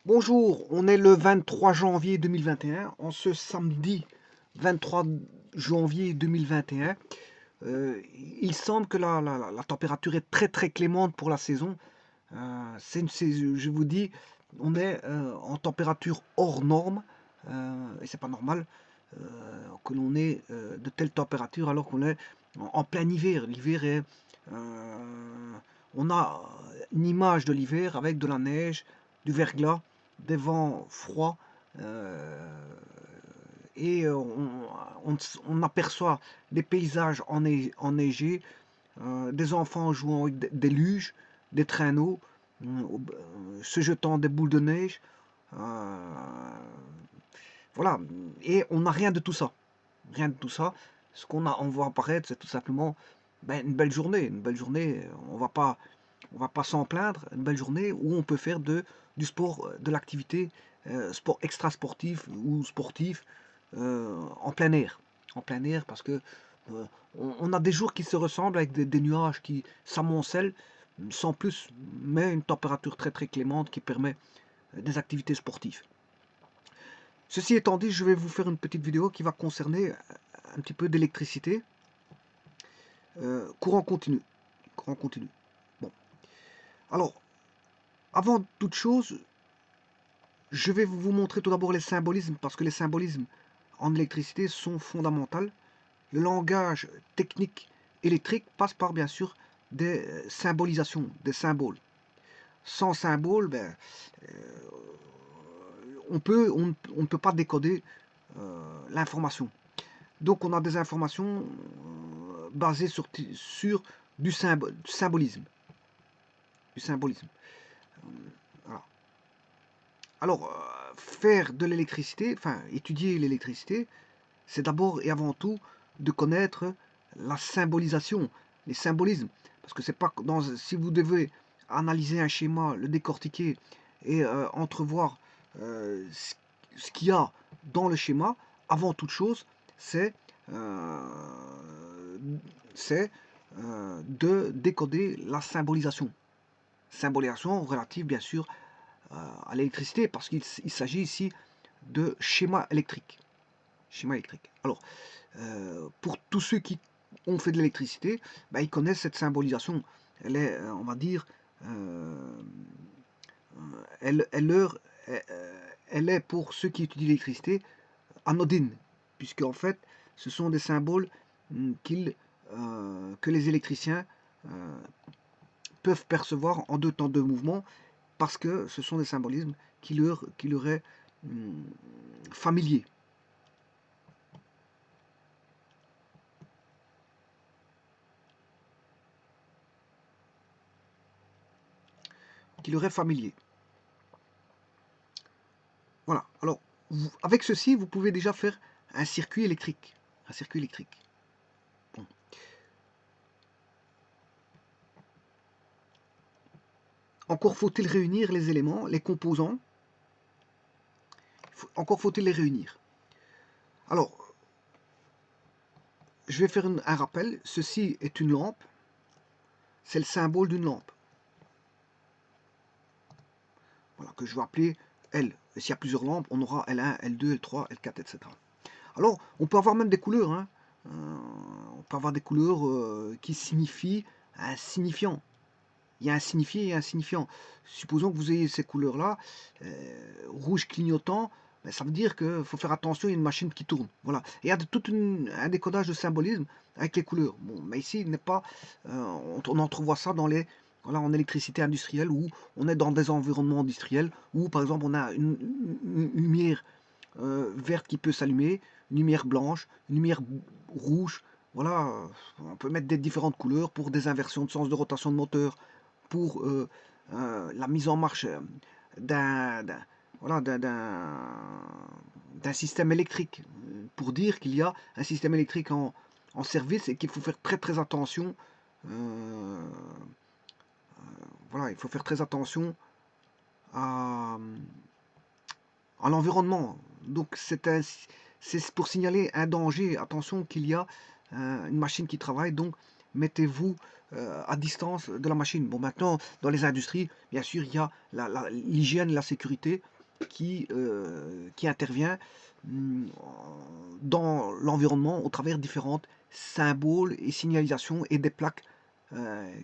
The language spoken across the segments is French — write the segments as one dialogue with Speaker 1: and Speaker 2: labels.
Speaker 1: Bonjour, on est le 23 janvier 2021. En ce samedi 23 janvier 2021, il semble que la température est très clémente pour la saison. Je vous dis, on est en température hors norme, et c'est pas normal que l'on ait de telles températures alors qu'on est en plein hiver. L'hiver est, on a une image de l'hiver avec de la neige, du verglas, des vents froids, et on aperçoit des paysages enneigés, des enfants jouant avec des luges, des traîneaux, se jetant des boules de neige. Voilà, et on n'a rien de tout ça. Rien de tout ça. Ce on voit apparaître, c'est tout simplement une belle journée. Une belle journée, on va pas s'en plaindre. Une belle journée où on peut faire du sport, de l'activité, sport extra-sportif ou sportif, en plein air. En plein air, parce que on a des jours qui se ressemblent avec des nuages qui s'amoncellent sans plus, mais une température très clémente qui permet des activités sportives. Ceci étant dit, je vais vous faire une petite vidéo qui va concerner un petit peu d'électricité. Courant continu. Courant continu. Bon. Alors, avant toute chose, je vais vous montrer tout d'abord les symbolismes, parce que les symbolismes en électricité sont fondamentaux. Le langage technique électrique passe par, bien sûr, des symbolisations, des symboles. Sans symbole, on ne peut pas décoder l'information. Donc on a des informations basées sur du symbolisme. Du symbolisme. Voilà. Alors, faire de l'électricité, enfin étudier l'électricité, c'est d'abord et avant tout de connaître la symbolisation, les symbolismes. Parce que c'est pas si vous devez analyser un schéma, le décortiquer et entrevoir ce qu'il y a dans le schéma, avant toute chose, c'est euh, de décoder la symbolisation. Symbolisation relative bien sûr à l'électricité, parce qu'il s'agit ici de schéma électrique. Schéma électrique. Alors, pour tous ceux qui ont fait de l'électricité, ils connaissent cette symbolisation. Elle est, on va dire, elle, elle, leur, elle est pour ceux qui étudient l'électricité anodine, puisque en fait, ce sont des symboles que les électriciens peuvent percevoir en deux temps de mouvement, parce que ce sont des symbolismes qui leur est familier. Qui leur est familier. Voilà. Alors, avec ceci, vous pouvez déjà faire un circuit électrique. Un circuit électrique. Bon. Encore faut-il réunir les éléments, les composants. Encore faut-il les réunir. Alors, je vais faire un rappel. Ceci est une lampe. C'est le symbole d'une lampe. Voilà, que je vais appeler L. Et s'il y a plusieurs lampes, on aura L1, L2, L3, L4, etc. Alors, on peut avoir même des couleurs. Hein. On peut avoir des couleurs qui signifient un signifiant. Il y a un signifié et un signifiant. Supposons que vous ayez ces couleurs-là, rouge clignotant, ça veut dire qu'il faut faire attention, il y a une machine qui tourne. Voilà. Et il y a tout un décodage de symbolisme avec les couleurs. Bon, mais ici, il n'est pas, on entrevoit ça dans voilà, en électricité industrielle, où on est dans des environnements industriels, où par exemple on a une lumière verte qui peut s'allumer, une lumière blanche, une lumière rouge. Voilà, on peut mettre des différentes couleurs pour des inversions de sens de rotation de moteur, pour la mise en marche d'un voilà, d'un système électrique, pour dire qu'il y a un système électrique en service et qu'il faut faire très attention. Voilà, il faut faire très attention à, à l'environnement. Donc c'est pour signaler un danger. Attention qu'il y a une machine qui travaille, donc mettez-vous à distance de la machine. Bon, maintenant, dans les industries, bien sûr, il y a l'hygiène, la sécurité. qui intervient dans l'environnement au travers différentes symboles et signalisations et des plaques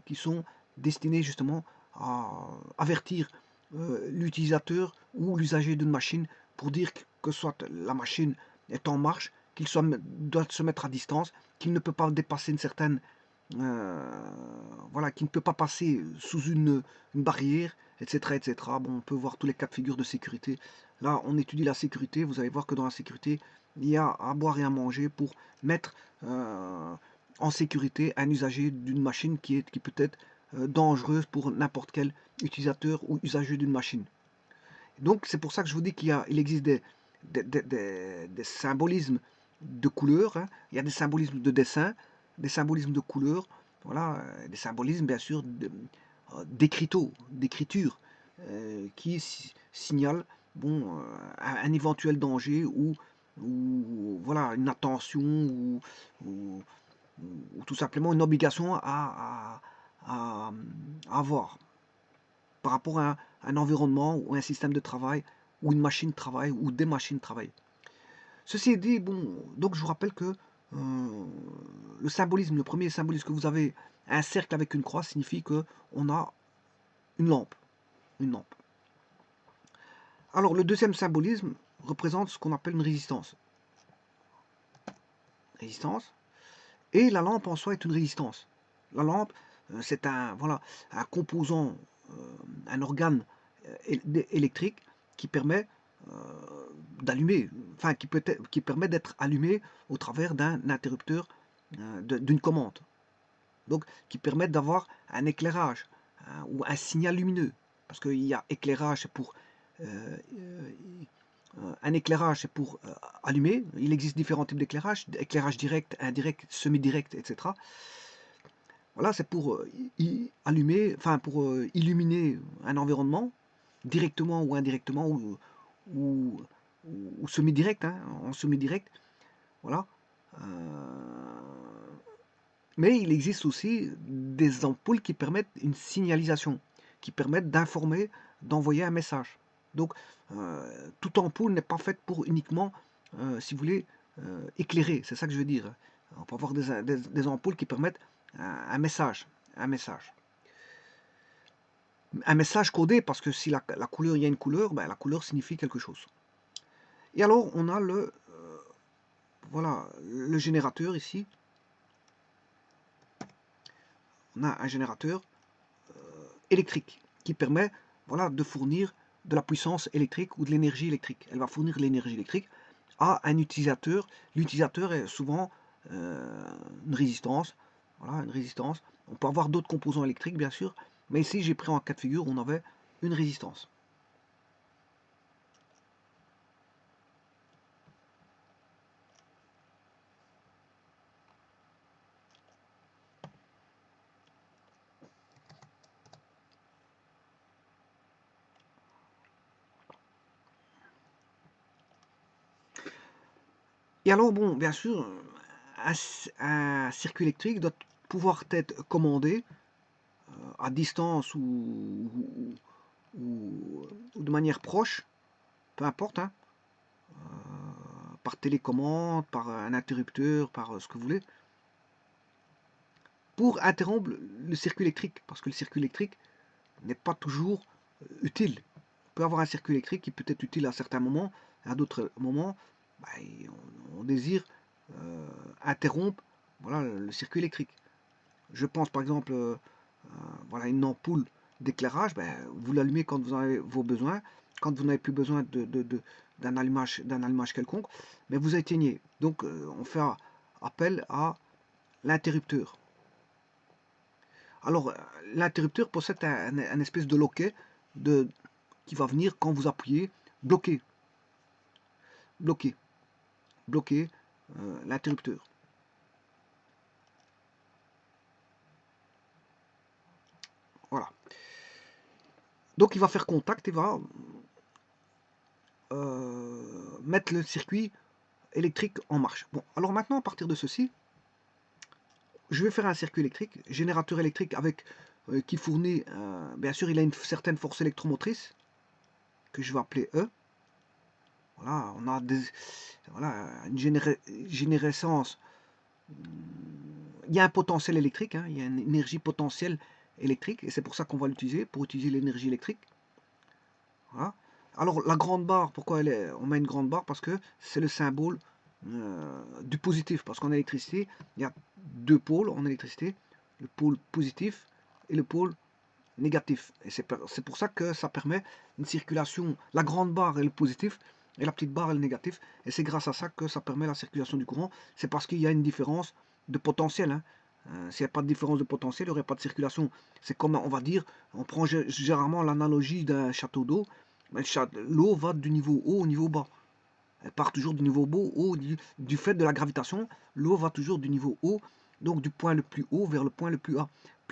Speaker 1: qui sont destinées justement à avertir l'utilisateur ou l'usager d'une machine pour dire que soit la machine est en marche, doit se mettre à distance, qu'il ne peut pas dépasser une certaine voilà, qui ne peut pas passer sous une barrière, etc., etc. Bon, on peut voir tous les cas de figure de sécurité. Là, on étudie la sécurité. Vous allez voir que dans la sécurité, il y a à boire et à manger pour mettre en sécurité un usager d'une machine qui peut être dangereuse pour n'importe quel utilisateur ou usager d'une machine. Donc, c'est pour ça que je vous dis il existe des symbolismes de couleurs, hein. Il y a des symbolismes de dessin, des symbolismes de couleurs, voilà, des symbolismes bien sûr d'écriture, qui signalent bon, un éventuel danger ou voilà, une attention ou- ou tout simplement une obligation à avoir par rapport à un environnement ou un système de travail ou une machine de travail ou des machines de travail. Ceci dit, bon, donc je vous rappelle que le symbolisme, le premier symbolisme que vous avez, un cercle avec une croix, signifie que on a une lampe, une lampe. Alors le deuxième symbolisme représente ce qu'on appelle une résistance. Résistance. Et la lampe en soi est une résistance. La lampe, c'est un, voilà, un composant, un organe électrique qui permet d'allumer, enfin qui permet d'être allumé au travers d'un interrupteur, d'une commande. Donc qui permet d'avoir un éclairage ou un signal lumineux. Parce qu'il y a éclairage pour euh, un éclairage c'est pour allumer. Il existe différents types d'éclairage, éclairage direct, indirect, semi-direct, etc. Voilà, c'est pour allumer, enfin pour illuminer un environnement directement ou indirectement ou, ou semi-direct, hein, en semi-direct. Voilà. Euh, mais il existe aussi des ampoules qui permettent une signalisation, qui permettent d'informer, d'envoyer un message. Donc, toute ampoule n'est pas faite pour uniquement, si vous voulez, éclairer. C'est ça que je veux dire. On peut avoir des ampoules qui permettent un message. Un message. Un message codé, parce que si la couleur, il y a une couleur, ben, la couleur signifie quelque chose. Et alors, on a voilà, le générateur ici. On a un générateur électrique qui permet voilà, de fournir de la puissance électrique ou de l'énergie électrique. Elle va fournir l'énergie électrique à un utilisateur. L'utilisateur est souvent une résistance. Voilà, une résistance. On peut avoir d'autres composants électriques, bien sûr, mais ici, j'ai pris en cas de figure, on avait une résistance. Et alors, bon, bien sûr, un circuit électrique doit pouvoir être commandé à distance ou de manière proche, peu importe, hein, par télécommande, par un interrupteur, par ce que vous voulez, pour interrompre le circuit électrique, parce que le circuit électrique n'est pas toujours utile. On peut avoir un circuit électrique qui peut être utile à certains moments, à d'autres moments, bah, on désire interrompre voilà, le circuit électrique. Je pense par exemple, voilà, une ampoule d'éclairage, ben, vous l'allumez quand vous avez vos besoins, quand vous n'avez plus besoin d'un allumage quelconque, mais vous éteignez. Donc on fait appel à l'interrupteur. Alors l'interrupteur possède un espèce de loquet qui va venir quand vous appuyez, bloquer, bloquer, bloquer l'interrupteur. Voilà. Donc il va faire contact et va mettre le circuit électrique en marche. Bon, alors maintenant, à partir de ceci, je vais faire un circuit électrique, générateur électrique avec qui fournit, bien sûr, il a une certaine force électromotrice que je vais appeler E. Voilà, on a voilà, une générescence. Il y a un potentiel électrique, hein, il y a une énergie potentielle électrique, et c'est pour ça qu'on va l'utiliser, pour utiliser l'énergie électrique. Voilà. Alors la grande barre, pourquoi on met une grande barre? Parce que c'est le symbole du positif, parce qu'en électricité, il y a deux pôles en électricité, le pôle positif et le pôle négatif. Et c'est pour ça que ça permet une circulation. La grande barre est le positif et la petite barre est le négatif. Et c'est grâce à ça que ça permet la circulation du courant. C'est parce qu'il y a une différence de potentiel. Hein. S'il n'y a pas de différence de potentiel, il n'y aurait pas de circulation. C'est comme, on va dire, on prend généralement l'analogie d'un château d'eau. L'eau va du niveau haut au niveau bas. Elle part toujours du niveau haut, du fait de la gravitation. L'eau va toujours du niveau haut, donc du point le plus haut vers le point le plus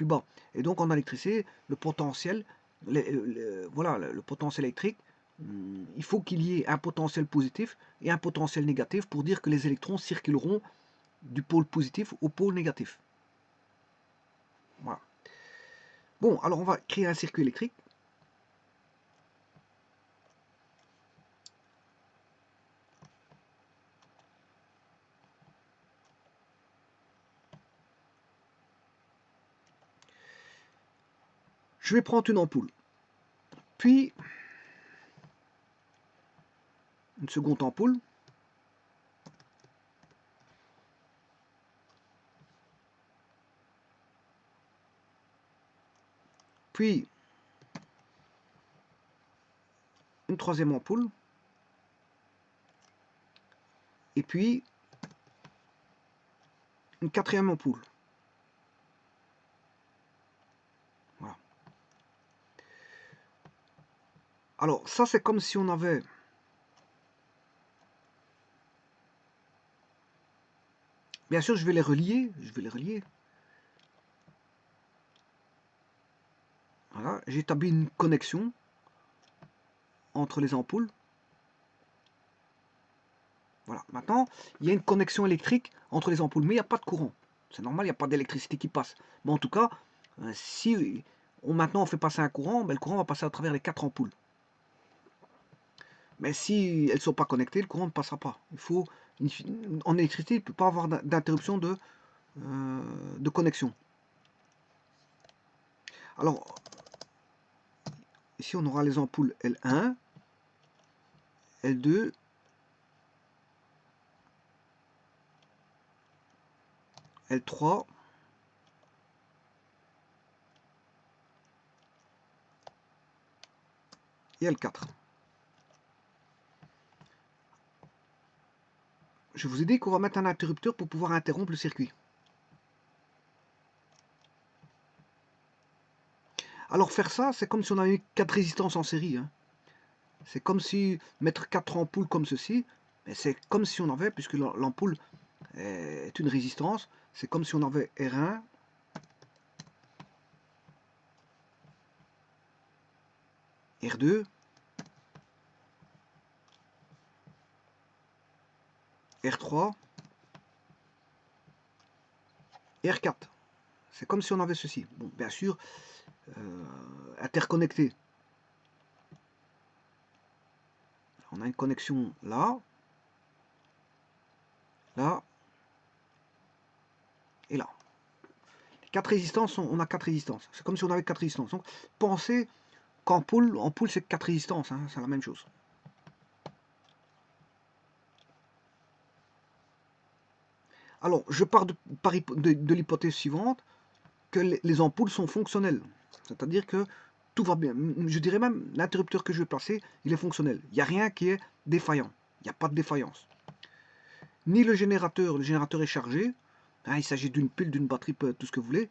Speaker 1: bas. Et donc en électricité, le potentiel, voilà, le potentiel électrique, il faut qu'il y ait un potentiel positif et un potentiel négatif pour dire que les électrons circuleront du pôle positif au pôle négatif. Voilà. Bon, alors on va créer un circuit électrique. Je vais prendre une ampoule, puis une seconde ampoule, puis une troisième ampoule, et puis une quatrième ampoule. Voilà. Alors ça c'est comme si on avait bien sûr je vais les relier, voilà, j'établis une connexion entre les ampoules. Voilà, maintenant il y a une connexion électrique entre les ampoules, mais il n'y a pas de courant. C'est normal, il n'y a pas d'électricité qui passe. Mais en tout cas, si maintenant on fait passer un courant, ben, le courant va passer à travers les 4 ampoules. Mais si elles ne sont pas connectées, le courant ne passera pas. Il faut, en électricité, il ne peut pas avoir d'interruption de connexion. Alors, ici on aura les ampoules L1, L2, L3, et L4. Je vous ai dit qu'on va mettre un interrupteur pour pouvoir interrompre le circuit. Alors faire ça, c'est comme si on avait eu 4 résistances en série. Hein. C'est comme si mettre 4 ampoules comme ceci, mais c'est comme si on avait, puisque l'ampoule est une résistance, c'est comme si on avait R1, R2, R3, et R4. C'est comme si on avait ceci. Bon, bien sûr, interconnecté. On a une connexion là, là, et là. 4 résistances, on a 4 résistances. C'est comme si on avait 4 résistances. Donc, pensez qu'ampoule, c'est 4 résistances, hein, c'est la même chose. Alors, je pars de l'hypothèse suivante, que les ampoules sont fonctionnelles. C'est-à-dire que tout va bien. Je dirais même, l'interrupteur que je vais placer, il est fonctionnel. Il n'y a rien qui est défaillant. Il n'y a pas de défaillance. Ni le générateur est chargé. Hein, il s'agit d'une pile, d'une batterie, tout ce que vous voulez,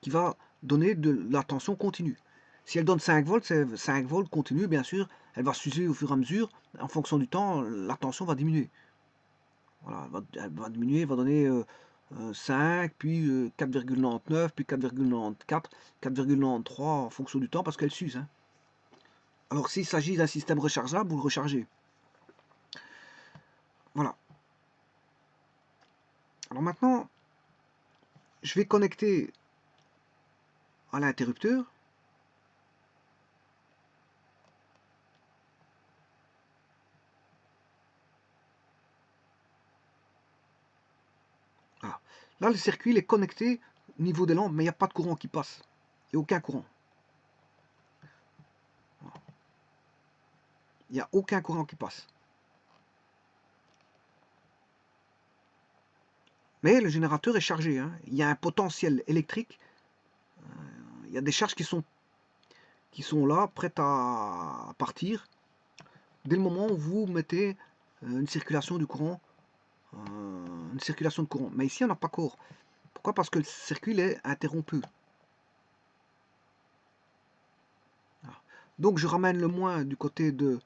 Speaker 1: qui va donner de la tension continue. Si elle donne 5 volts, c'est 5 volts continue, bien sûr. Elle va s'user au fur et à mesure. En fonction du temps, la tension va diminuer. Voilà, elle va diminuer, elle va donner 5, puis 4,99, puis 4,94, 4,93 en fonction du temps parce qu'elle s'use. Hein. Alors s'il s'agit d'un système rechargeable, vous le rechargez. Voilà. Alors maintenant, je vais connecter à l'interrupteur. Là, le circuit il est connecté au niveau des lampes, mais il n'y a pas de courant qui passe. Il n'y a aucun courant. Il n'y a aucun courant qui passe. Mais le générateur est chargé. Hein. Il y a un potentiel électrique. Il y a des charges qui sont là, prêtes à partir. Dès le moment où vous mettez une circulation du courant, une circulation de courant. Mais ici, on n'a pas encore. Pourquoi? Parce que le circuit est interrompu. Voilà. Donc, je ramène le moins du côté de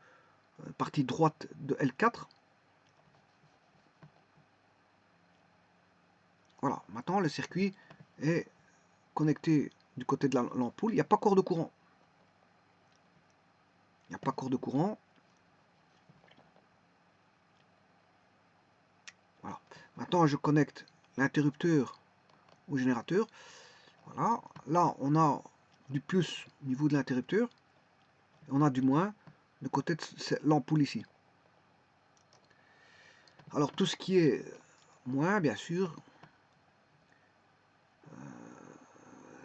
Speaker 1: partie droite de L4. Voilà. Maintenant, le circuit est connecté du côté de l'ampoule. Il n'y a pas encore de courant. Il n'y a pas encore de courant. Voilà. Maintenant, je connecte l'interrupteur au générateur. Voilà. Là, on a du plus au niveau de l'interrupteur. Et on a du moins du côté de l'ampoule ici. Alors, tout ce qui est moins, bien sûr,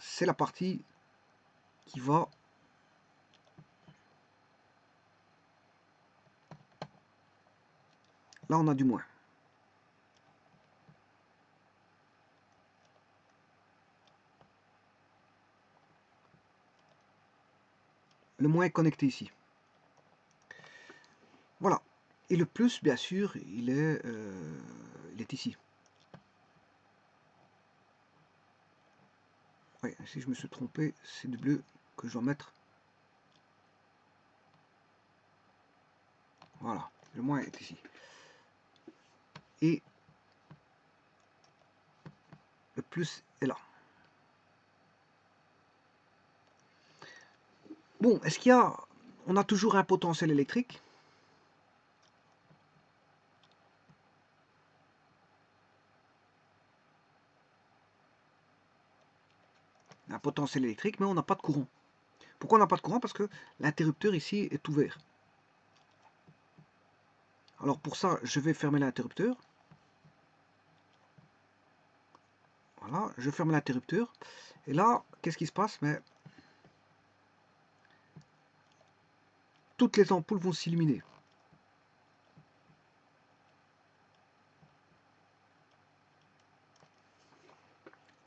Speaker 1: c'est la partie qui va là, on a du moins. Le moins est connecté ici. Voilà. Et le plus, bien sûr, il est ici. Oui, si je me suis trompé, c'est du bleu que je dois mettre. Voilà, le moins est ici. Et le plus est là. Bon, est-ce qu'il y a... On a toujours un potentiel électrique. Un potentiel électrique, mais on n'a pas de courant. Pourquoi on n'a pas de courant? Parce que l'interrupteur ici est ouvert. Alors pour ça, je vais fermer l'interrupteur. Voilà, je ferme l'interrupteur. Et là, qu'est-ce qui se passe? Mais toutes les ampoules vont s'illuminer.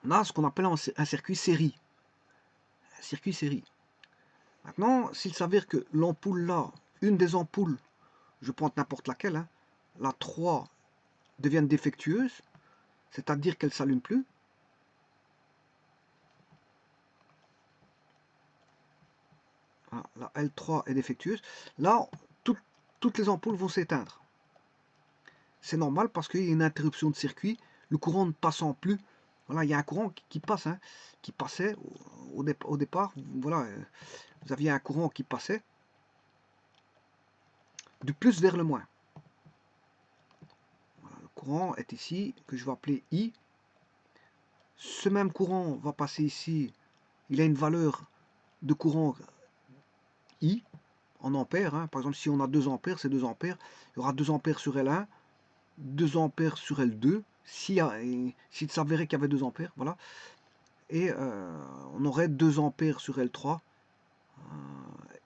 Speaker 1: On a ce qu'on appelle un circuit série. Un circuit série. Maintenant, s'il s'avère que l'ampoule là, une des ampoules, je prends n'importe laquelle, hein, la 3 devienne défectueuse, c'est-à-dire qu'elle ne s'allume plus, voilà, la L3 est défectueuse, là, toutes les ampoules vont s'éteindre. C'est normal parce qu'il y a une interruption de circuit, le courant ne passant plus. Voilà, il y a un courant qui passe, hein, qui passait au départ. Voilà, vous aviez un courant qui passait du plus vers le moins. Voilà, le courant est ici, que je vais appeler I. Ce même courant va passer ici. Il a une valeur de courant I en ampères. Hein. Par exemple, si on a 2 ampères, c'est 2 ampères. Il y aura 2 ampères sur L1, 2 ampères sur L2. S'il s'avérait qu'il y avait 2 ampères, voilà. Et on aurait 2 ampères sur L3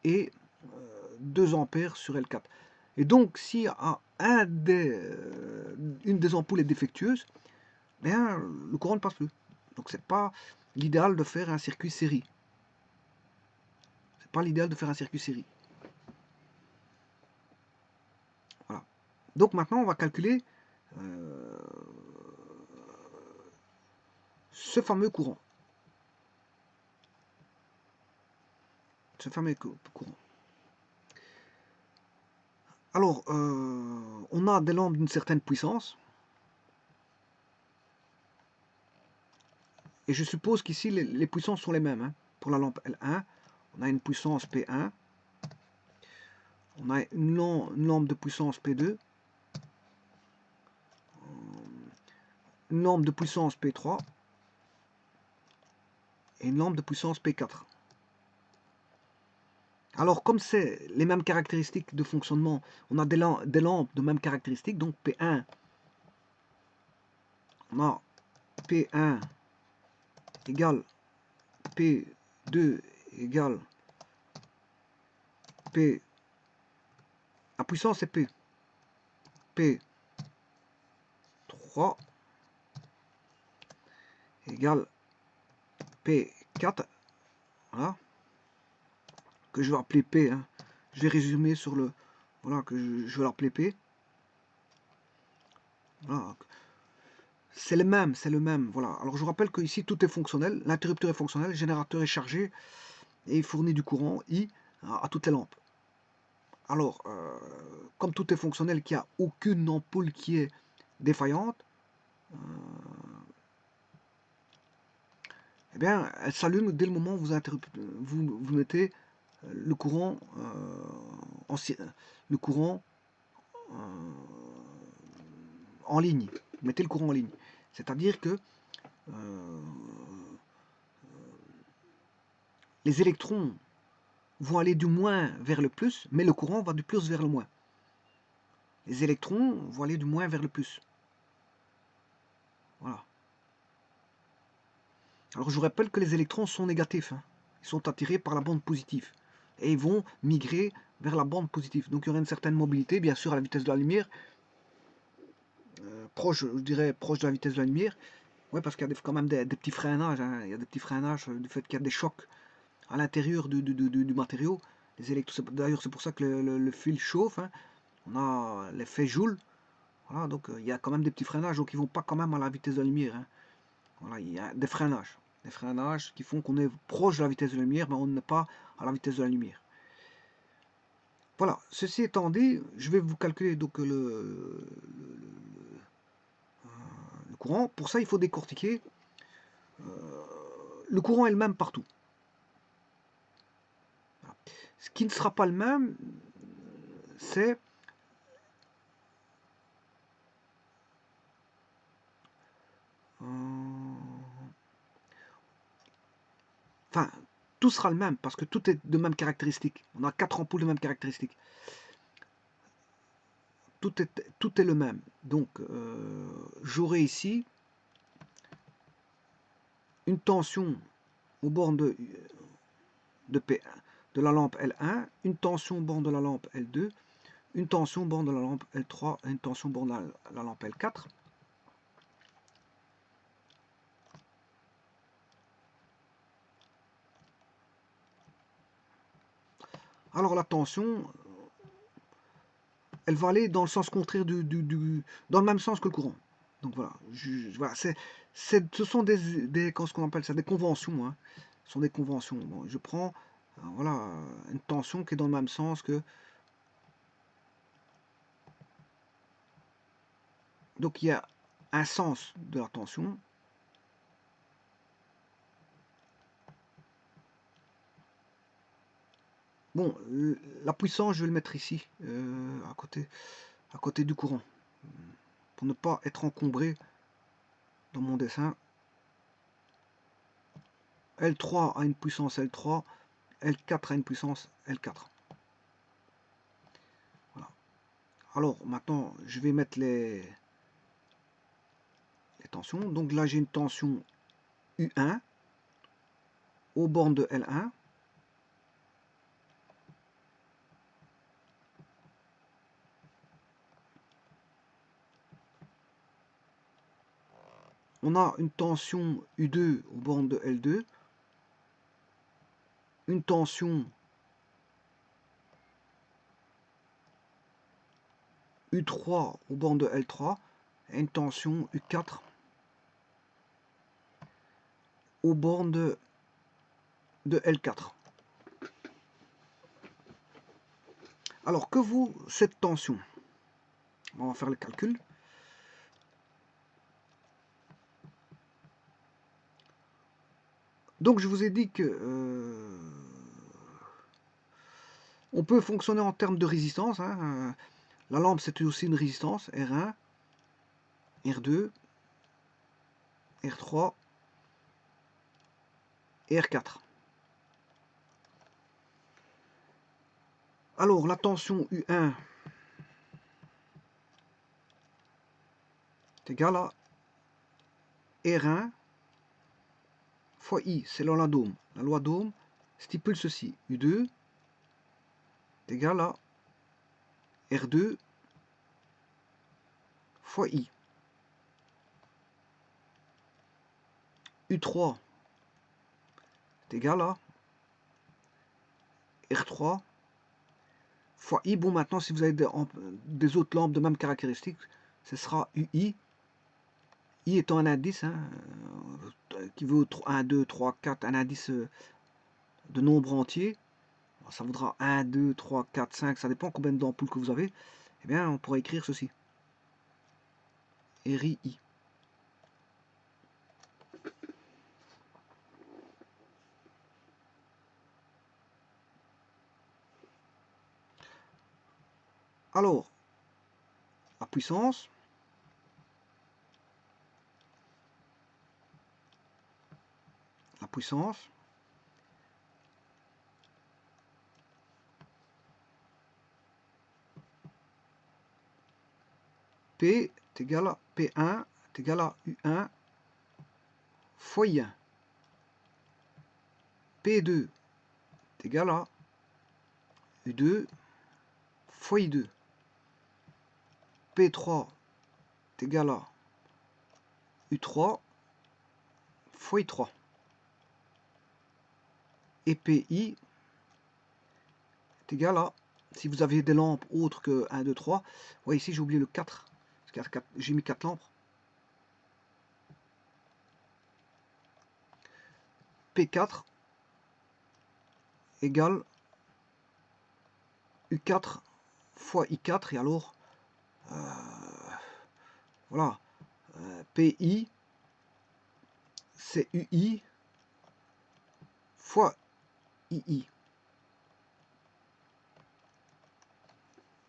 Speaker 1: et 2 ampères sur L4. Et donc, si une des ampoules est défectueuse, bien, le courant ne passe plus. Donc, c'est pas l'idéal de faire un circuit série. C'est pas l'idéal de faire un circuit série. Voilà. Donc maintenant, on va calculer ce fameux courant. Ce fameux courant. Alors, on a des lampes d'une certaine puissance. Et je suppose qu'ici, les puissances sont les mêmes. Hein. Pour la lampe L1, on a une puissance P1. On a une lampe de puissance P2. Une lampe de puissance P3. Et une lampe de puissance P4. Alors, comme c'est les mêmes caractéristiques de fonctionnement, on a des lampes de mêmes caractéristiques, donc P1, on a P1 égale P2 égale P. La puissance est P. P3 égale P4. Voilà. Que je vais appeler P. Hein. Je vais résumer sur le. Voilà, que je vais l'appeler P. Voilà. C'est le même, c'est le même. Voilà. Alors je vous rappelle que ici tout est fonctionnel. L'interrupteur est fonctionnel, le générateur est chargé et il fournit du courant I à toutes les lampes. Alors, comme tout est fonctionnel, qu'il n'y a aucune ampoule qui est défaillante, eh bien, elle s'allume dès le moment où vous mettez le courant, le courant en ligne. Vous mettez le courant en ligne. C'est-à-dire que les électrons vont aller du moins vers le plus, mais le courant va du plus vers le moins. Les électrons vont aller du moins vers le plus. Voilà. Alors je vous rappelle que les électrons sont négatifs. Hein. Ils sont attirés par la bande positive. Et ils vont migrer vers la bande positive. Donc il y aura une certaine mobilité, bien sûr, à la vitesse de la lumière. Proche, je dirais, proche de la vitesse de la lumière. Oui, parce qu'il y a quand même des petits freinages. Hein. Il y a des petits freinages du fait qu'il y a des chocs à l'intérieur du matériau. D'ailleurs, c'est pour ça que le fil chauffe. Hein. On a l'effet Joule. Voilà, donc il y a quand même des petits freinages, donc ils ne vont pas quand même à la vitesse de la lumière. Hein. Voilà, il y a des freinages. Des freinages qui font qu'on est proche de la vitesse de la lumière, mais on n'est pas à la vitesse de la lumière. Voilà, ceci étant dit, je vais vous calculer donc le courant. Pour ça, il faut décortiquer. Le courant est le même partout. Voilà. Ce qui ne sera pas le même, c'est enfin, tout sera le même, parce que tout est de même caractéristique. On a 4 ampoules de même caractéristique. Tout est le même. Donc, j'aurai ici une tension aux bornes P1, de la lampe L1, une tension aux bornes de la lampe L2, une tension aux bornes de la lampe L3 et une tension aux bornes de la lampe L4. Alors la tension, elle va aller dans le sens contraire dans le même sens que le courant. Donc voilà, voilà ce sont ce qu'on appelle ça, des conventions. Hein. Ce sont des conventions. Bon, je prends voilà, une tension qui est dans le même sens que. Donc il y a un sens de la tension. Bon, la puissance, je vais le mettre ici, à côté du courant, pour ne pas être encombré dans mon dessin. L3 a une puissance L3, L4 a une puissance L4. Voilà. Alors maintenant, je vais mettre les tensions. Donc là, j'ai une tension U1 aux bornes de L1. On a une tension U2 aux bornes de L2. Une tension U3 aux bornes de L3. Et une tension U4 aux bornes de L4. Alors, que vaut cette tension? On va faire le calcul. Donc, je vous ai dit que on peut fonctionner en termes de résistance. Hein. La lampe, c'est aussi une résistance, R1, R2, R3 et R4. Alors, la tension U1 est égale à R1 fois I, c'est la loi d'Ohm. La loi d'Ohm stipule ceci. U2 est égal à R2 fois I. U3 est égal à R3 fois I. Bon, maintenant, si vous avez des autres lampes de même caractéristique, ce sera UI. I étant un indice, hein, qui veut 1, 2, 3, 4, un indice de nombre entier. Ça voudra 1, 2, 3, 4, 5, ça dépend combien d'ampoules que vous avez. Eh bien, on pourra écrire ceci. RI. Alors, la puissance. La puissance. P est égal à P1 est égal à U1 fois I1. P2 est égal à U2 fois I2. P3 est égal à U3 fois I3. Et PI est égal à, si vous avez des lampes autres que 1, 2, 3, ouais, ici j'ai oublié le 4, parce que j'ai mis 4 lampes. P4 égale U4 fois I4, et alors, voilà, PI, c'est UI fois II.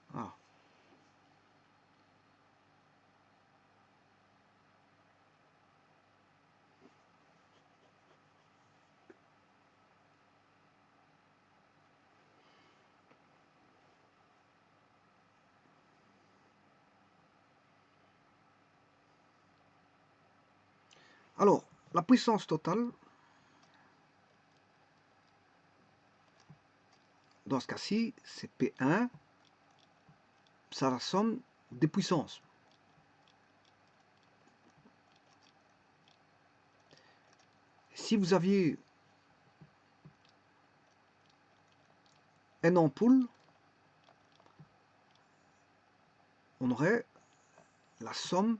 Speaker 1: Voilà. Alors, la puissance totale, dans ce cas-ci, c'est P1, c'est la somme des puissances. Si vous aviez une ampoule, on aurait la somme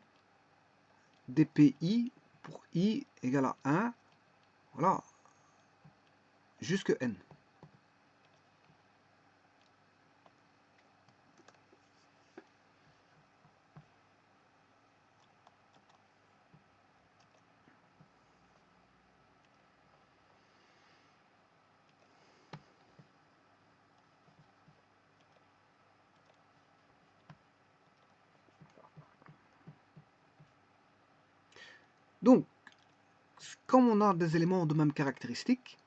Speaker 1: des PI pour I égale à 1, voilà, jusque N. Donc, comme on a des éléments de même caractéristique,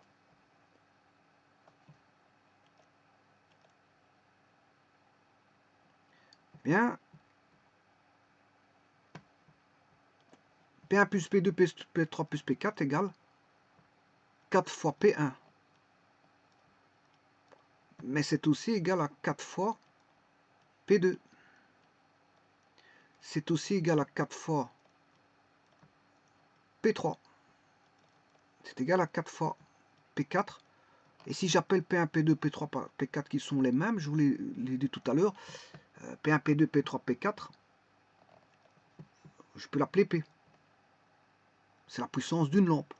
Speaker 1: eh bien, P1 plus P2 plus P3 plus P4 égale 4 fois P1. Mais c'est aussi égal à 4 fois P2. C'est aussi égal à 4 fois P3. C'est égal à 4 fois P4. Et si j'appelle P1, P2, P3, P4 qui sont les mêmes, je vous l'ai dit tout à l'heure, P1, P2, P3, P4, je peux l'appeler P. C'est la puissance d'une lampe.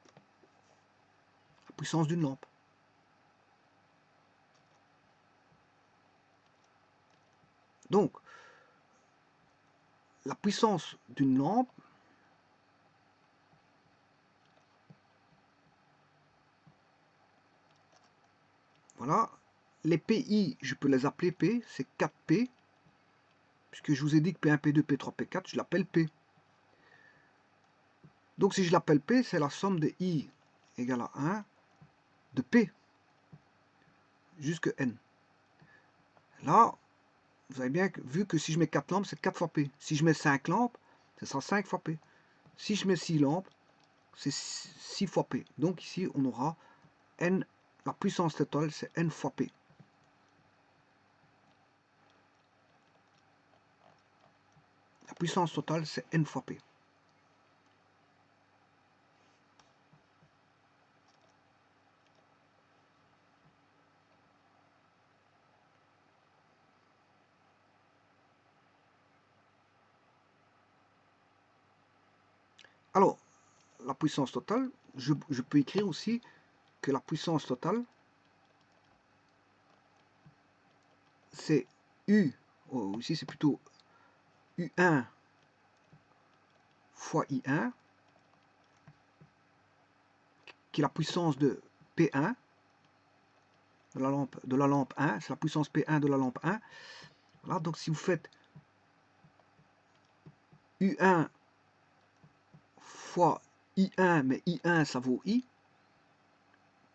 Speaker 1: La puissance d'une lampe. Donc, la puissance d'une lampe, voilà, les PI, je peux les appeler P, c'est 4P, puisque je vous ai dit que P1, P2, P3, P4, je l'appelle P. Donc si je l'appelle P, c'est la somme de I égale à 1 de P jusque N. Là, vous avez bien vu que si je mets 4 lampes, c'est 4 fois P. Si je mets 5 lampes, ce sera 5 fois P. Si je mets 6 lampes, c'est 6 fois P. Donc ici, on aura N, la puissance totale, c'est N fois P. La puissance totale, c'est N fois P. Alors, la puissance totale, je peux écrire aussi que la puissance totale, c'est U, oh, ici c'est plutôt U1 fois I1, qui est la puissance de P1, de la lampe 1, c'est la puissance P1 de la lampe 1. Voilà, donc si vous faites U1 fois I1, mais I1 ça vaut I,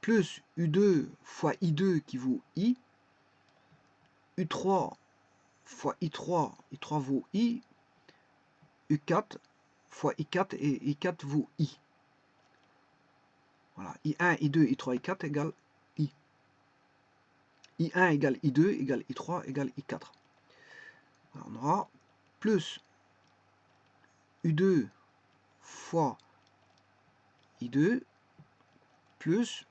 Speaker 1: plus U2 fois I2 qui vaut I, U3 fois I3, I3 vaut I, U4 fois I4 et I4 vaut I. Voilà, I1, I2, I3, I4 égale I. I1 égale I2 égale I3 égale I4. Alors on aura plus U2 fois I2 plus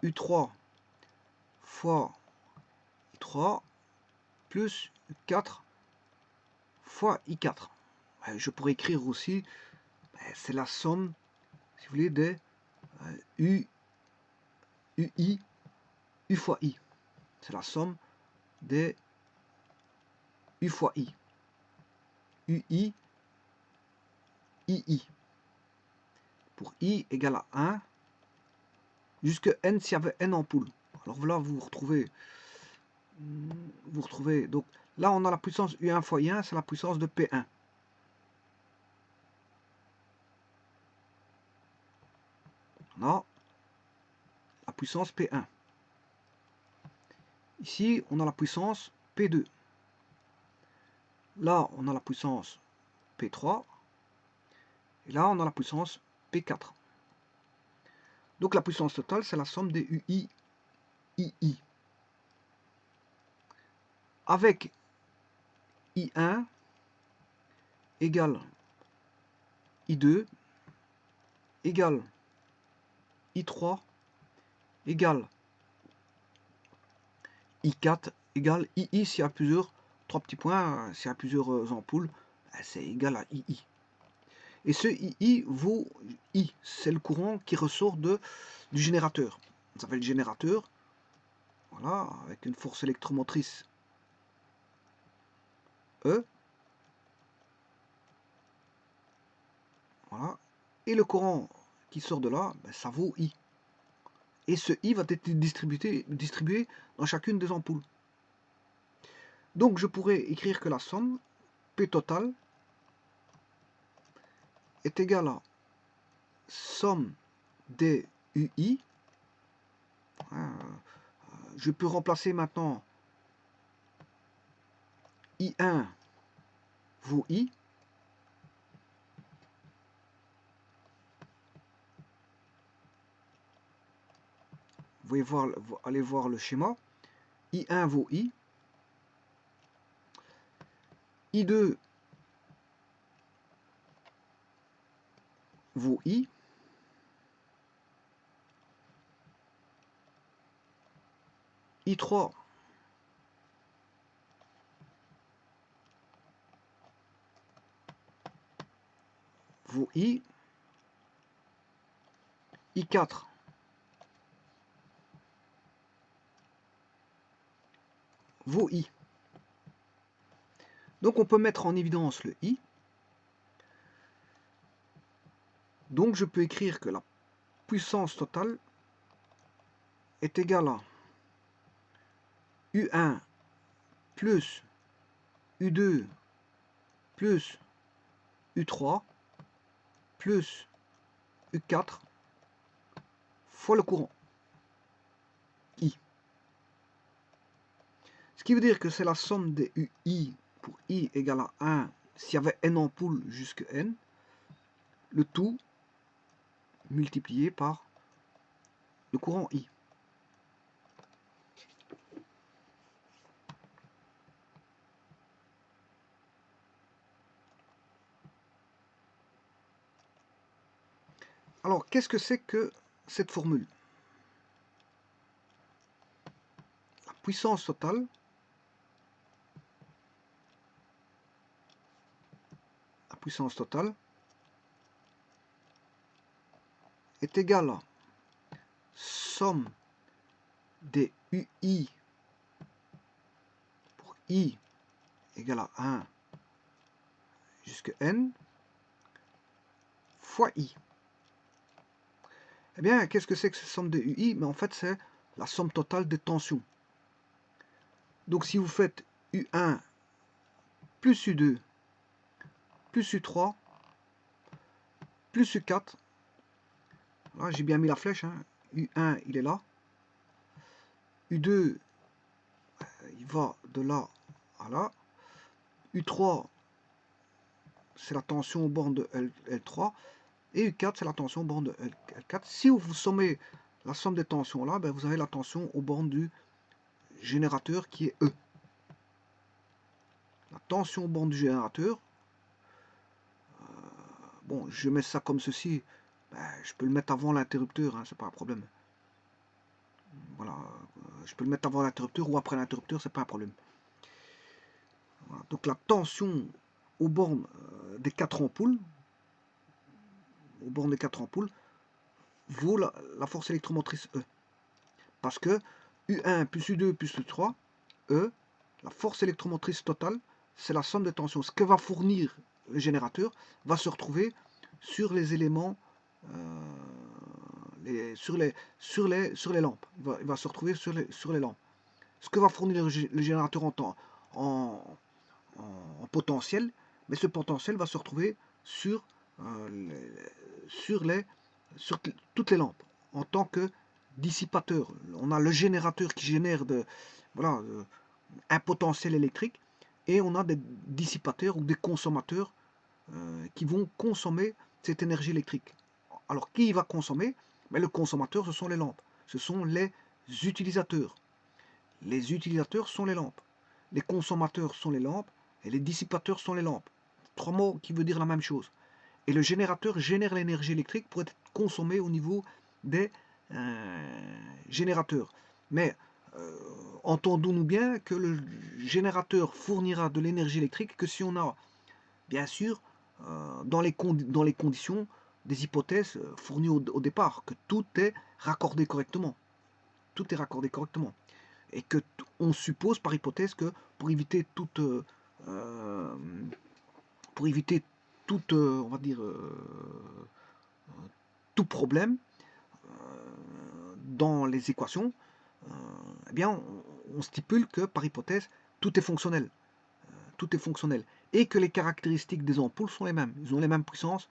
Speaker 1: U3 fois I3 plus U4 fois I4. Je pourrais écrire aussi, c'est la somme, si vous voulez, des UI, U fois I. C'est la somme des U fois I. UI, II. Pour I égale à 1, jusque N s'il y avait N ampoules. Alors voilà, vous retrouvez, donc là on a la puissance U1 fois I1, c'est la puissance de P1. On a la puissance P1. Ici, on a la puissance P2. Là, on a la puissance P3. Et là, on a la puissance P4. Donc la puissance totale, c'est la somme des UI, II. Avec I1 égale I2 égale I3 égale I4 égale II s'il y a plusieurs, 3 petits points, s'il y a plusieurs ampoules, c'est égal à II. Et ce II vaut I, c'est le courant qui ressort du générateur. Ça s'appelle générateur, voilà, avec une force électromotrice E. Voilà. Et le courant qui sort de là, ça vaut I. Et ce I va être distribué dans chacune des ampoules. Donc je pourrais écrire que la somme P totale est égale à somme des UI. Je peux remplacer maintenant I1 vaut I. Vous pouvez voir, aller voir le schéma. I1 vaut I. I2 vaut I. I3 vaut I. I4 vaut I. Donc on peut mettre en évidence le I. Donc je peux écrire que la puissance totale est égale à U1 plus U2 plus U3 plus U4 fois le courant I. Ce qui veut dire que c'est la somme des UI pour I égale à 1 s'il y avait N ampoules jusque N, le tout multiplié par le courant I. Alors, qu'est-ce que c'est que cette formule? La puissance totale est égale à somme des UI pour I égale à 1 jusqu'à N fois I. Eh bien, qu'est-ce que c'est que cette somme des UI? Mais en fait, c'est la somme totale des tensions. Donc, si vous faites U1 plus U2 plus U3 plus U4, là j'ai bien mis la flèche, hein. U1 il est là, U2 il va de là à là, U3 c'est la tension aux bornes de L3 et U4 c'est la tension aux bornes de L4. Si vous sommez la somme des tensions là, ben vous avez la tension aux bornes du générateur qui est E. La tension aux bornes du générateur, bon je mets ça comme ceci, ben, je peux le mettre avant l'interrupteur, hein, c'est pas un problème. Voilà, je peux le mettre avant l'interrupteur ou après l'interrupteur, c'est pas un problème. Voilà. Donc la tension aux bornes des 4 ampoules, vaut la force électromotrice E. Parce que U1 plus U2 plus U3, E, la force électromotrice totale, c'est la somme des tensions. Ce que va fournir le générateur va se retrouver sur les éléments, sur les lampes. Il va se retrouver sur les lampes. Ce que va fournir le générateur en potentiel, mais ce potentiel va se retrouver sur, sur toutes les lampes en tant que dissipateur. On a le générateur qui génère voilà, un potentiel électrique et on a des dissipateurs ou des consommateurs qui vont consommer cette énergie électrique. Alors qui va consommer? Mais le consommateur, ce sont les lampes, ce sont les utilisateurs. Les utilisateurs sont les lampes, les consommateurs sont les lampes et les dissipateurs sont les lampes. Trois mots qui veulent dire la même chose. Et le générateur génère l'énergie électrique pour être consommée au niveau des générateurs. Mais entendons-nous bien que le générateur fournira de l'énergie électrique que si on a, bien sûr, dans les conditions des hypothèses fournies au départ, que tout est raccordé correctement. Tout est raccordé correctement. Et que on suppose par hypothèse que pour éviter toute on va dire tout problème dans les équations, eh bien on stipule que par hypothèse tout est fonctionnel. Tout est fonctionnel. Et que les caractéristiques des ampoules sont les mêmes. Ils ont les mêmes puissances,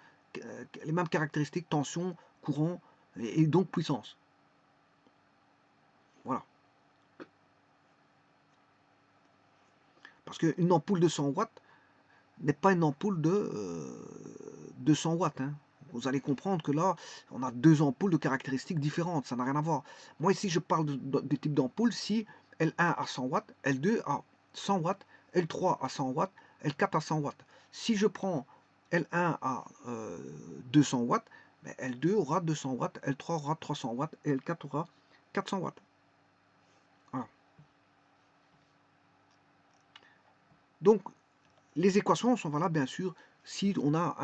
Speaker 1: les mêmes caractéristiques, tension, courant et donc puissance. Voilà. Parce qu'une ampoule de 100 watts n'est pas une ampoule de 200 watts. Hein. Vous allez comprendre que là, on a deux ampoules de caractéristiques différentes. Ça n'a rien à voir. Moi, ici, je parle de type d'ampoule. Si L1 à 100 watts, L2 à 100 watts, L3 à 100 watts, L4 à 100 watts. Si je prends L1 à 200 watts, L2 aura 200 watts, L3 aura 300 watts et L4 aura 400 watts. Voilà. Donc, les équations sont valables, bien sûr, si on a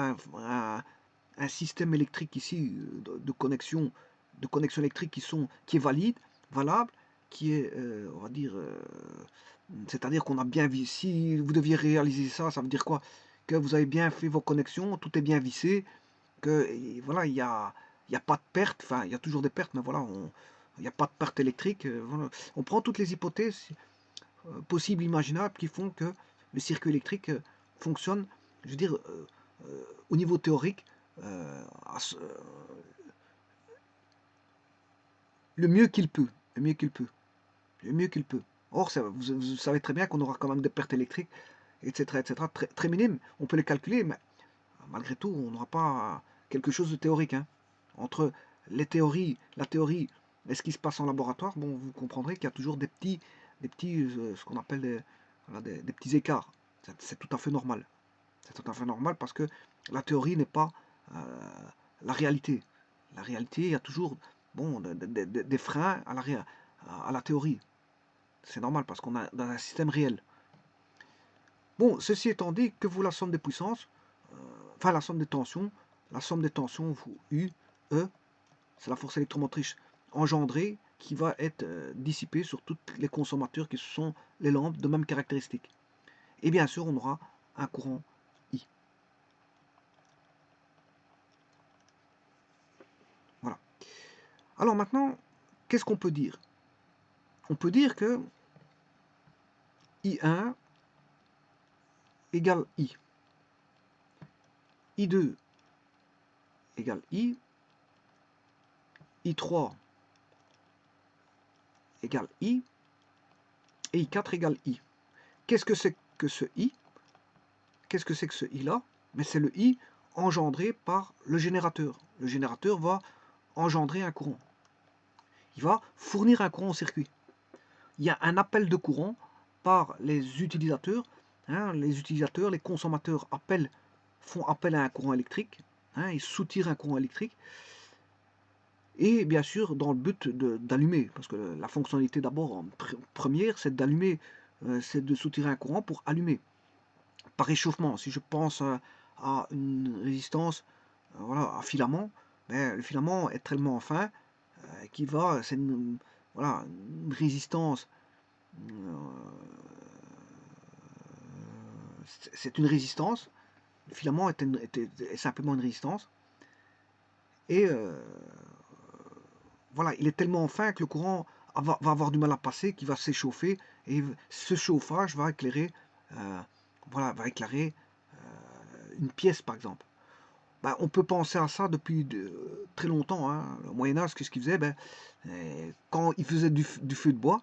Speaker 1: un système électrique ici de connexion électrique qui est valable, qui est, on va dire, c'est-à-dire qu'on a bien vu, si vous deviez réaliser ça, ça veut dire quoi? Que vous avez bien fait vos connexions, tout est bien vissé, que voilà, il n'y a pas de perte, enfin, il y a toujours des pertes, mais voilà, il n'y a pas de perte électrique. Voilà. On prend toutes les hypothèses possibles, imaginables, qui font que le circuit électrique fonctionne, je veux dire, au niveau théorique, le mieux qu'il peut. Le mieux qu'il peut. Le mieux qu'il peut. Or, vous savez très bien qu'on aura quand même des pertes électriques, etc., très, très minimes. On peut les calculer, mais malgré tout, on n'aura pas quelque chose de théorique. Hein. entre les théories, la théorie et ce qui se passe en laboratoire, bon, vous comprendrez qu'il y a toujours ce qu'on appelle voilà, des petits écarts. C'est tout à fait normal. C'est tout à fait normal parce que la théorie n'est pas la réalité. La réalité, il y a toujours bon, des freins à la théorie. C'est normal parce qu'on a dans un système réel. Bon, ceci étant dit, que vaut la somme des puissances, enfin la somme des tensions, vous U, E, c'est la force électromotrice engendrée qui va être dissipée sur tous les consommateurs qui sont les lampes de même caractéristique. Et bien sûr, on aura un courant I. Voilà. Alors maintenant, qu'est-ce qu'on peut dire? On peut dire que I1 égale I. I2 égale I. I3 égale I. Et I4 égale I. Qu'est-ce que c'est que ce I? Qu'est-ce que c'est que ce I-là? Mais c'est le I engendré par le générateur. Le générateur va engendrer un courant. Il va fournir un courant au circuit. Il y a un appel de courant par les utilisateurs. Les utilisateurs, les consommateurs font appel à un courant électrique. Ils soutirent un courant électrique. Et bien sûr, dans le but d'allumer, parce que la fonctionnalité d'abord première, c'est d'allumer, c'est de soutirer un courant pour allumer. Par réchauffement, si je pense à une résistance, voilà, à filament, ben, le filament est tellement fin c'est voilà, une résistance, c'est une résistance, le filament est simplement une résistance, et voilà, il est tellement fin que le courant va avoir du mal à passer, qu'il va s'échauffer, et ce chauffage va éclairer, voilà, une pièce par exemple. Ben, on peut penser à ça depuis très longtemps. Au Moyen-Âge, qu'est-ce qu'ils faisaient? Ben, quand ils faisaient du feu de bois,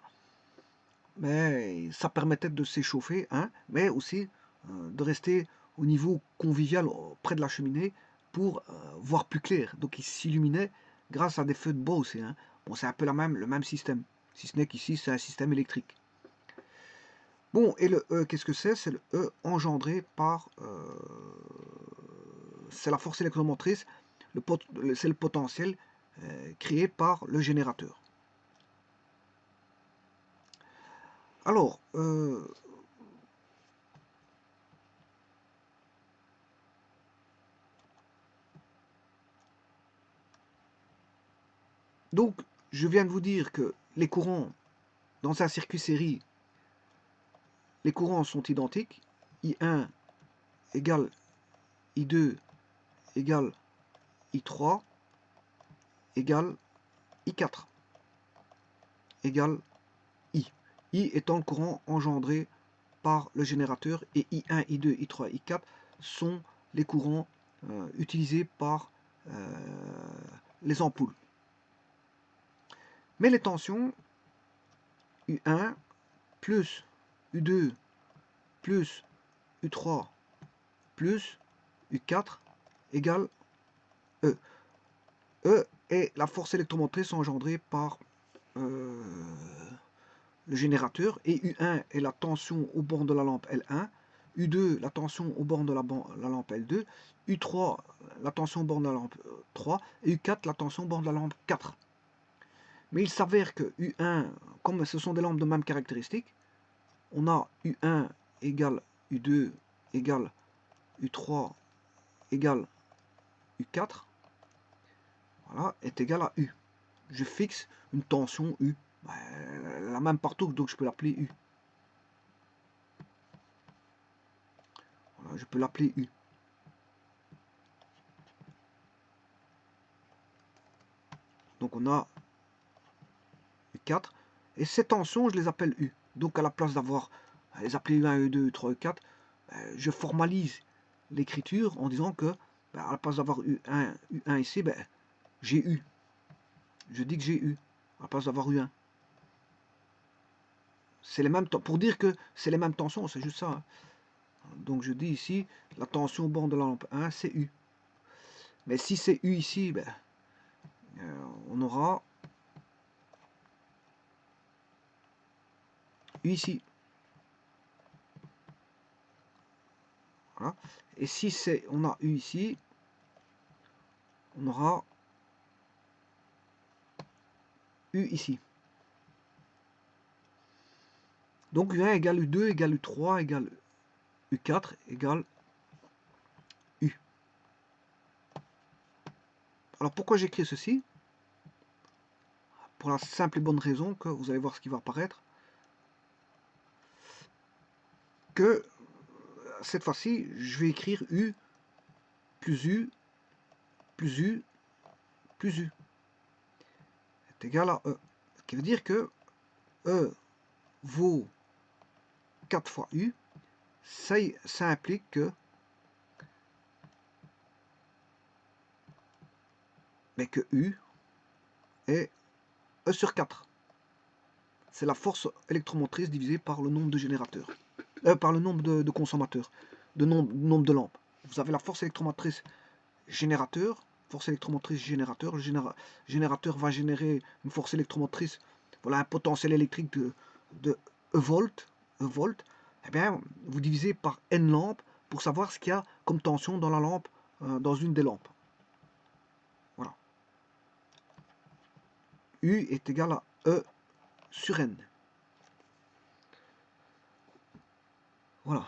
Speaker 1: ben, ça permettait de s'échauffer, mais aussi de rester au niveau convivial près de la cheminée pour voir plus clair. Donc ils s'illuminaient grâce à des feux de bois aussi. Bon, c'est un peu le même système, si ce n'est qu'ici c'est un système électrique. Bon, et le E, qu'est-ce que c'est? C'est le E engendré par... c'est la force électromotrice, c'est le potentiel créé par le générateur. Alors, donc, je viens de vous dire que les courants, dans un circuit série, les courants sont identiques. I1 égale I2 égale I3 égale I4 égale I. I étant le courant engendré par le générateur et I1, I2, I3, I4 sont les courants utilisés par les ampoules. Mais les tensions U1 plus U2 plus U3 plus U4 égale E. E est la force électromotrice engendrée par le générateur, et U1 est la tension au bord de la lampe L1, U2 la tension au bord de la lampe L2, U3 la tension au bord de la lampe 3, et U4 la tension au bord de la lampe 4. Mais il s'avère que U1, comme ce sont des lampes de même caractéristique, on a U1 égale U2 égale U3 égale U4, voilà, est égal à U. Je fixe une tension U, la même partout, donc je peux l'appeler U. Voilà, je peux l'appeler U. Donc on a U4, et ces tensions, je les appelle U. Donc à la place d'avoir les appeler U1, U2, U3, U4, je formalise l'écriture en disant que à la place d'avoir U1 ici, j'ai U. Je dis que j'ai U, à la place d'avoir U1. C'est les mêmes pour dire que c'est les mêmes tensions, c'est juste ça. Donc je dis ici, la tension au bord de la lampe 1, c'est U. Mais si c'est U ici, on aura U ici. Voilà. Et si on a U ici, on aura U ici. Donc U1 égale U2 égale U3 égale U4 égale U. Alors pourquoi j'écris ceci? Pour la simple et bonne raison que vous allez voir ce qui va apparaître. Que cette fois-ci, je vais écrire U plus U plus U plus U est égal à E. Ce qui veut dire que E vaut 4 fois U. Ça implique que, que U est E sur 4. C'est la force électromotrice divisée par le nombre de générateurs. Par le nombre de consommateurs, nombre de lampes. Vous avez la force électromotrice générateur, le générateur va générer une force électromotrice, voilà un potentiel électrique de E volt, eh bien, vous divisez par N lampes pour savoir ce qu'il y a comme tension dans la lampe, dans une des lampes. Voilà. U est égal à E sur N. Voilà.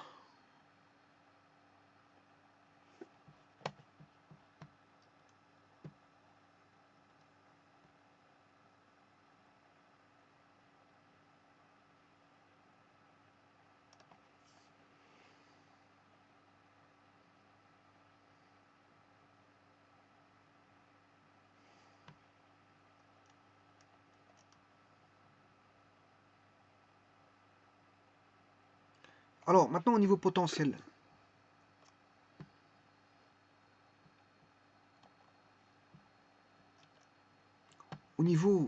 Speaker 1: Alors, maintenant au niveau potentiel. Au niveau,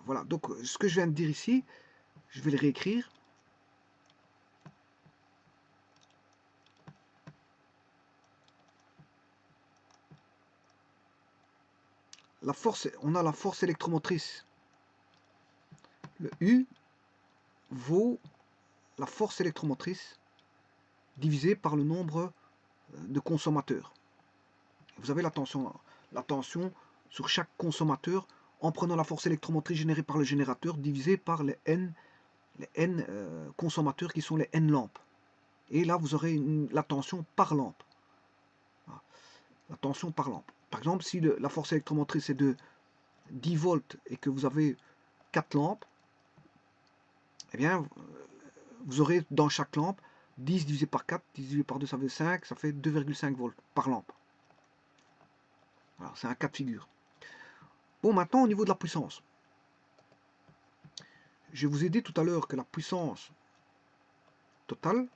Speaker 1: voilà, donc ce que je viens de dire ici, je vais le réécrire. On a la force électromotrice. Le U vaut la force électromotrice divisé par le nombre de consommateurs. Vous avez la tension sur chaque consommateur en prenant la force électromotrice générée par le générateur divisé par les N consommateurs qui sont les N lampes. Et là, vous aurez la tension par lampe. Voilà. La tension par lampe. Par exemple, si la force électromotrice est de 10 volts et que vous avez 4 lampes, eh bien, vous aurez dans chaque lampe 10 divisé par 4, 10 divisé par 2, ça fait 5, ça fait 2,5 volts par lampe. Voilà, c'est un cas de figure. Bon, maintenant au niveau de la puissance. Je vous ai dit tout à l'heure que la puissance totale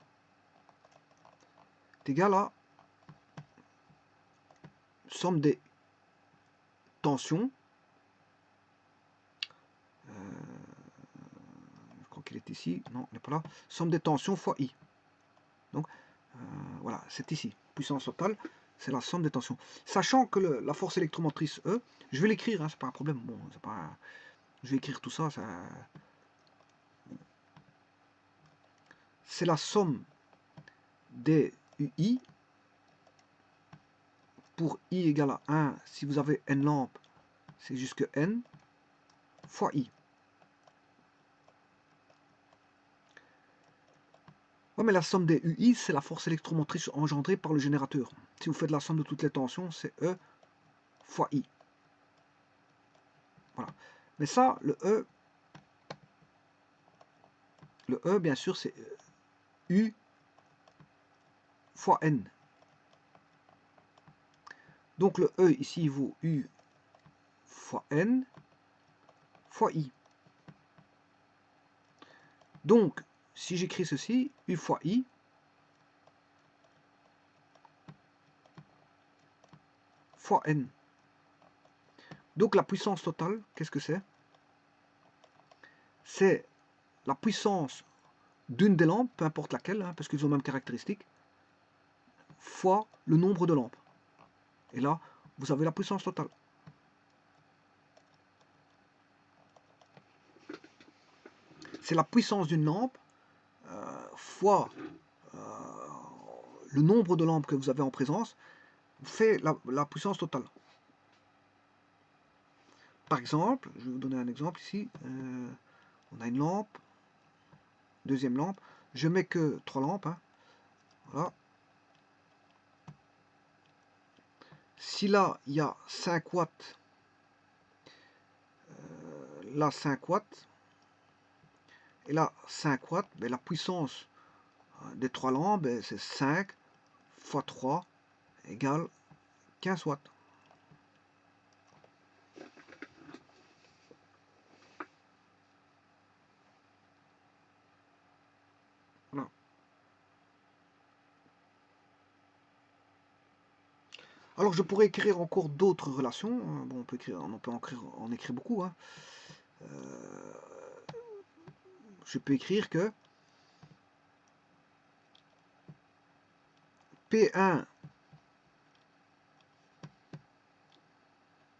Speaker 1: est égale à somme des tensions. Je crois qu'il est ici. Non, il n'est pas là. Somme des tensions fois I. Donc, voilà, c'est ici. Puissance totale, c'est la somme des tensions. Sachant que la force électromotrice E, je vais l'écrire, hein, c'est pas un problème. Bon, c'est pas. Je vais écrire tout ça. C'est la somme des UI pour I égale à 1. Si vous avez N lampes, c'est jusque N fois I. Ouais, mais la somme des UI, c'est la force électromotrice engendrée par le générateur. Si vous faites la somme de toutes les tensions, c'est E fois I. Voilà. Mais ça, le E, bien sûr, c'est U fois N. Donc le E ici il vaut U fois N fois I. Donc, si j'écris ceci, U fois I, fois N. Donc la puissance totale, qu'est-ce que c'est? C'est la puissance d'une des lampes, peu importe laquelle, hein, parce qu'ils ont les mêmes caractéristiques, fois le nombre de lampes. Et là, vous avez la puissance totale. c'est la puissance d'une lampe fois le nombre de lampes que vous avez en présence, fait la puissance totale. Par exemple, je vais vous donner un exemple ici. On a une lampe, deuxième lampe. Je mets que 3 lampes. Hein. Voilà. Si là, il y a 5 watts, là 5 watts, et là 5 watts, ben, la puissance des 3 lampes, ben, c'est 5 fois 3 égale 15 watts. Voilà. Alors je pourrais écrire encore d'autres relations. Bon, on peut en écrire beaucoup. Hein. Je peux écrire que P1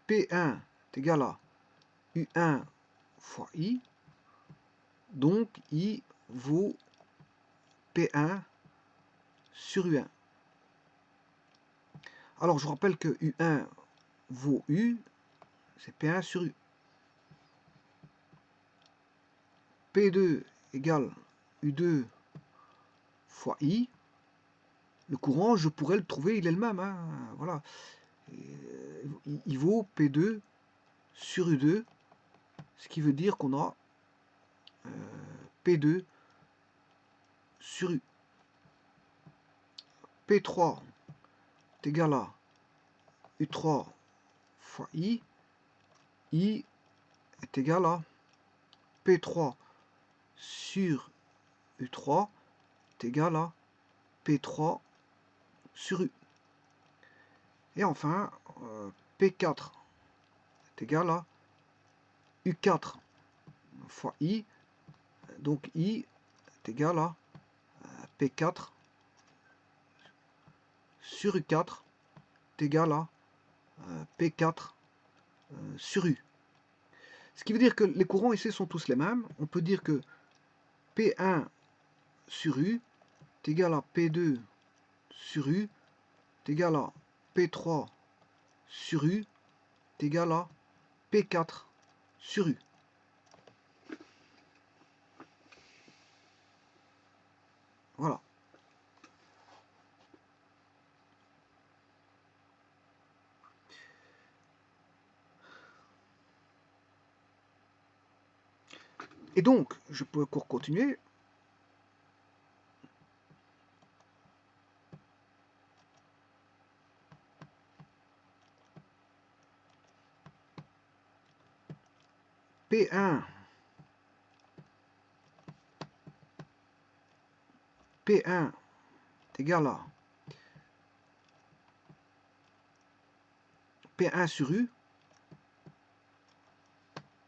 Speaker 1: est égal à U1 fois I, donc I vaut P1 sur U1. Alors je rappelle que U1 vaut U, c'est P1 sur U. P2 égale U2 fois I. Le courant, je pourrais le trouver, il est le même. Hein, voilà. Il vaut P2 sur U2, ce qui veut dire qu'on a P2 sur U. P3 est égal à U3 fois I. I est égal à P3 sur U3 est égal à P3 sur U. Et enfin, P4 est égal à U4 fois I. Donc I est égal à P4 sur U4 est égal à P4 sur U. Ce qui veut dire que les courants ici sont tous les mêmes. On peut dire que P1 sur U est égal à P2 sur U est égal à P3 sur U est égal à P4 sur U. Voilà. Et donc, je peux encore continuer. P1 est égal à P1 sur U.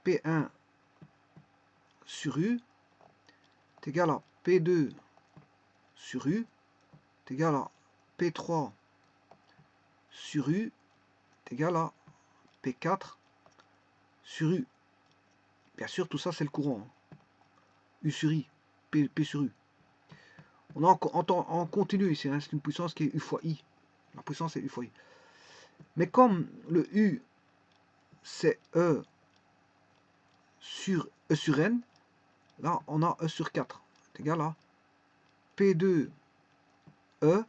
Speaker 1: P1 sur U est égal à P2 sur U est égal à P3 sur U est égal à P4 sur U. Bien sûr, tout ça, c'est le courant. U sur I, P sur U. On a en continu ici, hein, c'est une puissance qui est U fois I. La puissance est U fois I. Mais comme le U, c'est E sur E sur N, là, on a E sur 4. C'est égal à P2 E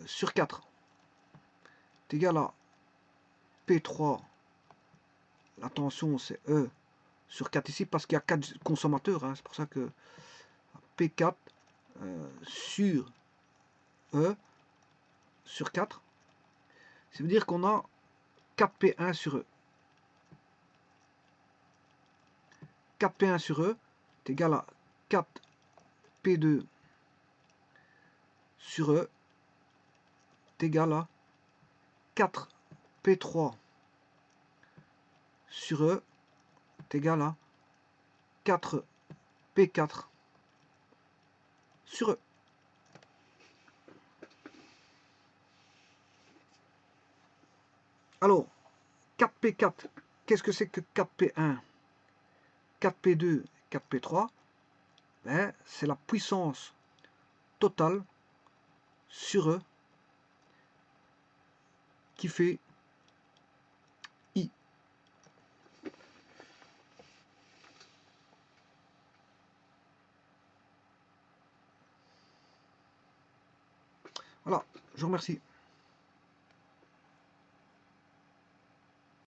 Speaker 1: sur 4. C'est égal à P3. La tension, c'est E sur 4 ici, parce qu'il y a 4 consommateurs. Hein, c'est pour ça que P4 sur E sur 4. Ça veut dire qu'on a 4P1 sur E. 4P1 sur E est égal à 4P2 sur E est égal à 4P3 sur E est égal à 4P4 sur E. Alors, 4P4, qu'est-ce que c'est que 4P1, 4P2, 4P3, ben, c'est la puissance totale sur E qui fait I. Voilà, je vous remercie.